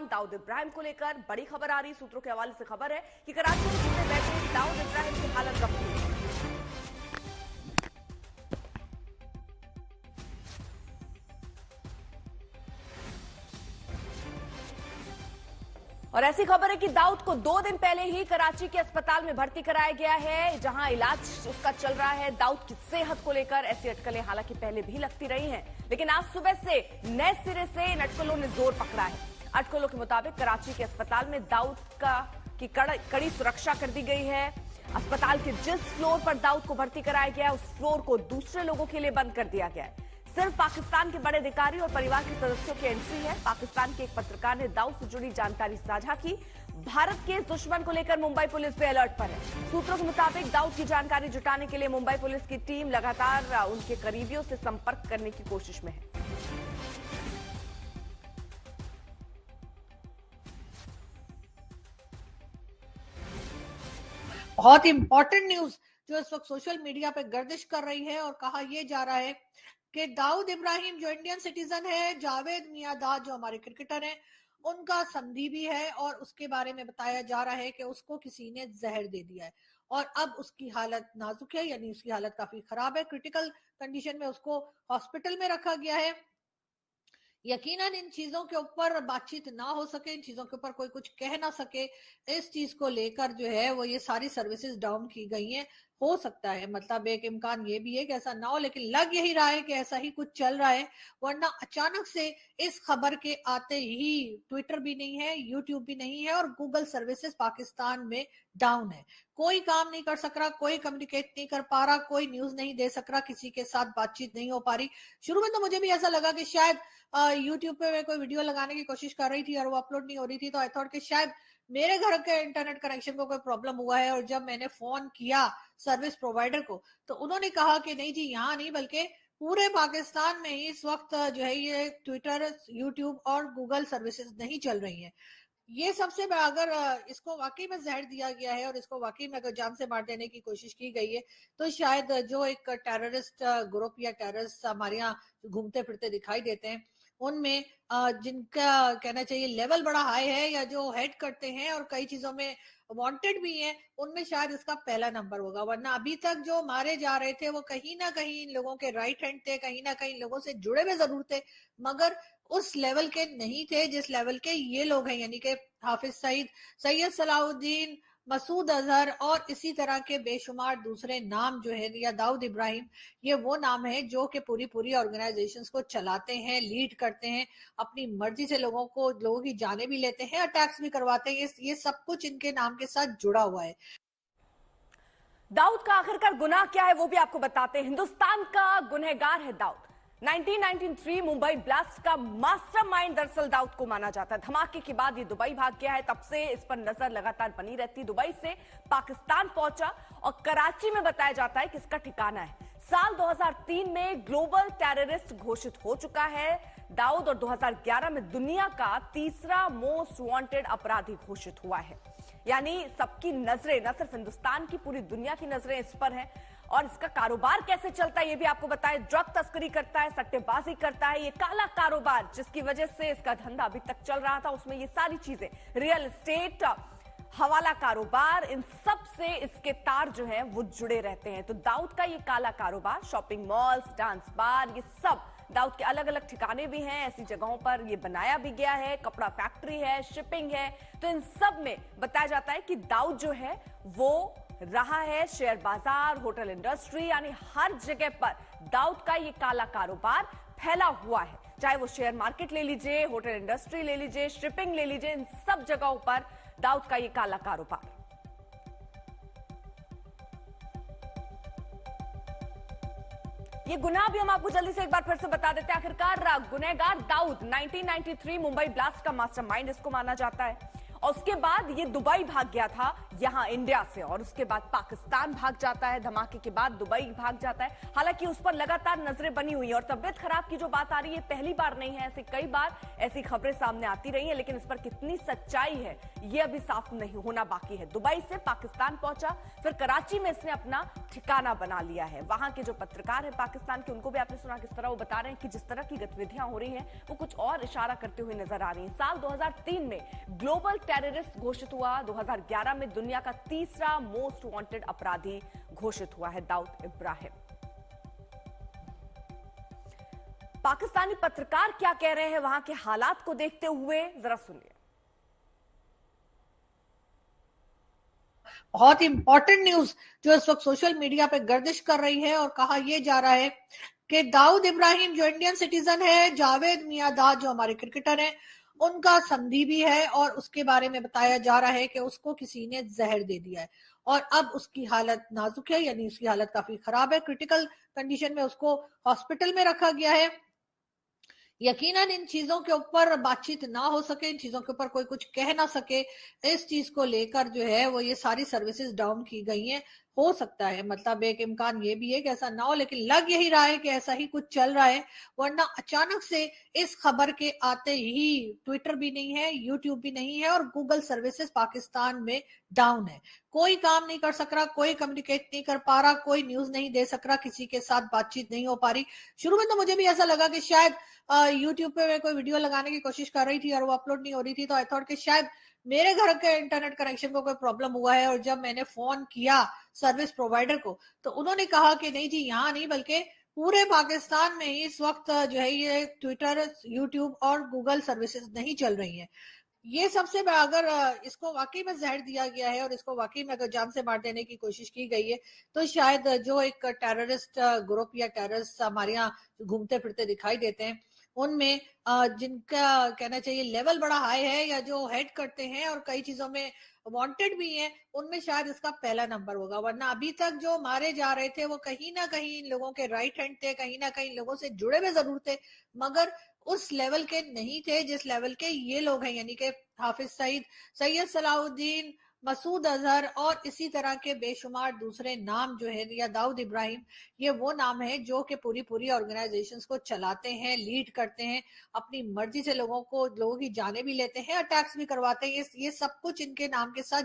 Don Dawood Ibrahim को लेकर बड़ी खबर आ रही। सूत्रों के हवाले से खबर है कि कराची में छुपे बैठे दाऊद इब्राहिम की हालत गंभीर है। और ऐसी खबर है कि दाऊद को 2 दिन पहले ही कराची के अस्पताल में भर्ती कराया गया है, जहां इलाज उसका चल रहा है। दाऊद की सेहत को लेकर ऐसी अटकलें हालांकि पहले भी लगती रही हैं, लेकिन आज सुबह से नए सिरे से इन अटकलों ने जोर पकड़ा है। अटकलों के मुताबिक कराची के अस्पताल में दाऊद की कड़ी सुरक्षा कर दी गई है। अस्पताल के जिस फ्लोर पर दाऊद को भर्ती कराया गया है, उस फ्लोर को दूसरे लोगों के लिए बंद कर दिया गया है। सिर्फ पाकिस्तान के बड़े अधिकारी और परिवार के सदस्यों की एंट्री है। पाकिस्तान के एक पत्रकार ने दाऊद से जुड़ी जानकारी साझा की। भारत के इस दुश्मन को लेकर मुंबई पुलिस भी अलर्ट पर है। सूत्रों के मुताबिक दाऊद की जानकारी जुटाने के लिए मुंबई पुलिस की टीम लगातार उनके करीबियों से संपर्क करने की कोशिश में है। बहुत इंपॉर्टेंट न्यूज जो इस वक्त सोशल मीडिया पे गर्दिश कर रही है और कहा यह जा रहा है कि दाऊद इब्राहिम जो इंडियन सिटीजन है, जावेद मियांदाद जो हमारे क्रिकेटर हैं, उनका संधि भी है और उसके बारे में बताया जा रहा है कि उसको किसी ने जहर दे दिया है और अब उसकी हालत नाजुक है, यानी उसकी हालत काफी खराब है। क्रिटिकल कंडीशन में उसको हॉस्पिटल में रखा गया है। यकीनन इन चीजों के ऊपर बातचीत ना हो सके, इन चीजों के ऊपर कोई कुछ कह ना सके, इस चीज को लेकर जो है वो ये सारी सर्विसेज डाउन की गई हैं। हो सकता है, मतलब एक इम्कान ये भी है कि ऐसा ना हो, लेकिन लग यही रहा है कि ऐसा ही कुछ चल रहा है, वरना अचानक से इस खबर के आते ही ट्विटर भी नहीं है, यूट्यूब भी नहीं है और गूगल सर्विसेज पाकिस्तान में डाउन है। कोई काम नहीं कर सक रहा, कोई कम्युनिकेट नहीं कर पा रहा, कोई न्यूज नहीं दे सक रहा, किसी के साथ बातचीत नहीं हो पा रही। शुरू में तो मुझे भी ऐसा लगा कि शायद यूट्यूब पे मैं कोई वीडियो लगाने की कोशिश कर रही थी और वो अपलोड नहीं हो रही थी, तो आई थॉट कि शायद मेरे घर के इंटरनेट कनेक्शन को कोई प्रॉब्लम हुआ है। और जब मैंने फोन किया सर्विस प्रोवाइडर को, तो उन्होंने कहा कि नहीं जी, यहाँ नहीं बल्कि पूरे पाकिस्तान में ही इस वक्त जो है ये ट्विटर, यूट्यूब और गूगल सर्विसेज नहीं चल रही हैं। ये सबसे बड़ा, अगर इसको वाकई में जहर दिया गया है और इसको वाकई में अगर जान से मार देने की कोशिश की गई है, तो शायद जो एक टेररिस्ट ग्रुप या टेररिस्ट हमारे यहाँ घूमते फिरते दिखाई देते हैं, उनमें जिनका कहना चाहिए लेवल बड़ा हाई है या जो हेड करते हैं और कई चीजों में वांटेड भी हैं, उनमें शायद इसका पहला नंबर होगा। वरना अभी तक जो मारे जा रहे थे वो कहीं ना कहीं इन लोगों के राइट हैंड थे, कहीं ना कहीं लोगों से जुड़े हुए जरूर थे, मगर उस लेवल के नहीं थे जिस लेवल के ये लोग हैं, यानी कि हाफिज सईद, सैयद सलाहुद्दीन, मसूद अजहर और इसी तरह के बेशुमार दूसरे नाम जो है, या दाऊद इब्राहिम, ये वो नाम है जो कि पूरी पूरी ऑर्गेनाइजेशंस को चलाते हैं, लीड करते हैं, अपनी मर्जी से लोगों की जानें भी लेते हैं, अटैक्स भी करवाते हैं। ये सब कुछ इनके नाम के साथ जुड़ा हुआ है। दाऊद का आखिरकार गुनाह क्या है वो भी आपको बताते हैं। हिंदुस्तान का गुनहगार है दाऊद। 1993 मुंबई ब्लास्ट का मास्टरमाइंड दरअसल दाऊद को माना जाता है। धमाके के बाद ये दुबई भाग गया है, तब से इस पर नजर लगातार बनी रहती। दुबई से पाकिस्तान पहुंचा और कराची में बताया जाता है कि इसका ठिकाना है। साल 2003 में ग्लोबल टेररिस्ट घोषित हो चुका है दाऊद और 2011 में दुनिया का तीसरा मोस्ट वांटेड अपराधी घोषित हुआ है। यानी सबकी नजरें, न सिर्फ हिंदुस्तान की, पूरी दुनिया की नजरें इस पर हैं। और इसका कारोबार कैसे चलता है ये भी आपको बताएं। ड्रग तस्करी करता है, सट्टेबाजी करता है, ये काला कारोबार जिसकी वजह से इसका धंधा अभी तक चल रहा था, उसमें ये सारी चीजें, रियल एस्टेट, हवाला कारोबार, इन सब से इसके तार जो हैं वो जुड़े रहते हैं। तो दाऊद का ये काला कारोबार, शॉपिंग मॉल्स, डांस बार, ये सब दाऊद के अलग अलग ठिकाने भी हैं, ऐसी जगहों पर ये बनाया भी गया है, कपड़ा फैक्ट्री है, शिपिंग है। तो इन सब में बताया जाता है कि दाऊद जो है वो रहा है। शेयर बाजार, होटल इंडस्ट्री, यानी हर जगह पर दाऊद का ये काला कारोबार फैला हुआ है। चाहे वो शेयर मार्केट ले लीजिए, होटल इंडस्ट्री ले लीजिए, शिपिंग ले लीजिए, इन सब जगहों पर दाऊद का ये काला कारोबार। ये गुनाह भी हम आपको जल्दी से एक बार फिर से बता देते हैं। आखिरकार गुनहगार दाऊद 1993 मुंबई ब्लास्ट का मास्टरमाइंड इसको माना जाता है और उसके बाद ये दुबई भाग गया था यहां इंडिया से, और उसके बाद पाकिस्तान भाग जाता है, धमाके के बाद दुबई भाग जाता है। हालांकि उस पर लगातार नजरें बनी हुई है और तबियत खराब की जो बात आ रही है पहली बार नहीं है, ऐसे कई बार ऐसी खबरें सामने आती रही है, लेकिन इस पर कितनी सच्चाई है ये अभी साफ नहीं होना बाकी है। दुबई से पाकिस्तान पहुंचा, फिर कराची में इसने अपना ठिकाना बना लिया है। वहां के जो पत्रकार हैं पाकिस्तान के, उनको भी आपने सुना किस तरह वो बता रहे हैं कि जिस तरह की गतिविधियां हो रही हैं वो कुछ और इशारा करते हुए नजर आ रही हैं। साल 2003 में ग्लोबल टेररिस्ट घोषित हुआ, 2011 में दुनिया का तीसरा मोस्ट वांटेड अपराधी घोषित हुआ है दाऊद इब्राहिम। पाकिस्तानी पत्रकार क्या कह रहे हैं वहां के हालात को देखते हुए, जरा सुनिए। बहुत इंपॉर्टेंट न्यूज जो इस वक्त सोशल मीडिया पे गर्दिश कर रही है और कहा यह जा रहा है कि दाऊद इब्राहिम जो इंडियन सिटीजन है, जावेद मियांदाद जो हमारे क्रिकेटर हैं, उनका संधि भी है और उसके बारे में बताया जा रहा है कि उसको किसी ने जहर दे दिया है और अब उसकी हालत नाजुक है, यानी उसकी हालत काफी खराब है। क्रिटिकल कंडीशन में उसको हॉस्पिटल में रखा गया है। यकीनन इन चीजों के ऊपर बातचीत ना हो सके, इन चीजों के ऊपर कोई कुछ कह ना सके, इस चीज को लेकर जो है वो ये सारी सर्विसेज डाउन की गई हैं। हो सकता है, मतलब एक इम्कान ये भी है कि ऐसा ना हो, लेकिन लग यही रहा है कि ऐसा ही कुछ चल रहा है, वरना अचानक से इस खबर के आते ही ट्विटर भी नहीं है, यूट्यूब भी नहीं है और गूगल सर्विसेज पाकिस्तान में डाउन है। कोई काम नहीं कर सक रहा, कोई कम्युनिकेट नहीं कर पा रहा, कोई न्यूज नहीं दे सक रहा, किसी के साथ बातचीत नहीं हो पा रही। शुरू में तो मुझे भी ऐसा लगा कि शायद यूट्यूब पे मैं कोई वीडियो लगाने की कोशिश कर रही थी और वो अपलोड नहीं हो रही थी, तो आई थॉट कि शायद मेरे घर के इंटरनेट कनेक्शन को कोई प्रॉब्लम हुआ है। और जब मैंने फोन किया सर्विस प्रोवाइडर को तो उन्होंने कहा कि नहीं जी, यहाँ नहीं बल्कि पूरे पाकिस्तान में ही इस वक्त जो है ये ट्विटर, यूट्यूब और गूगल सर्विसेज नहीं चल रही है। ये सबसे अगर इसको वाकई में जहर दिया गया है और इसको वाकई में अगर जान से मार देने की कोशिश की गई है तो शायद जो एक टेररिस्ट ग्रुप या टेररिस्ट हमारे यहाँ घूमते फिरते दिखाई देते हैं उनमें जिनका कहना चाहिए लेवल बड़ा हाई है या जो हेड करते हैं और कई चीजों में वांटेड भी हैं, उनमें शायद इसका पहला नंबर होगा। वरना अभी तक जो मारे जा रहे थे वो कहीं ना कहीं इन लोगों के राइट हैंड थे, कहीं ना कहीं लोगों से जुड़े हुए जरूर थे, मगर उस लेवल के नहीं थे जिस लेवल के ये लोग हैं, यानी कि हाफिज सईद, सैयद सलाउद्दीन, मसूद अजहर और इसी तरह के बेशुमार दूसरे नाम जो है, या दाऊद इब्राहिम, ये वो नाम है जो कि पूरी पूरी ऑर्गेनाइजेशंस को चलाते हैं, लीड करते हैं, अपनी मर्जी से लोगों की जानें भी लेते हैं, अटैक्स भी करवाते हैं। ये सब कुछ इनके नाम के साथ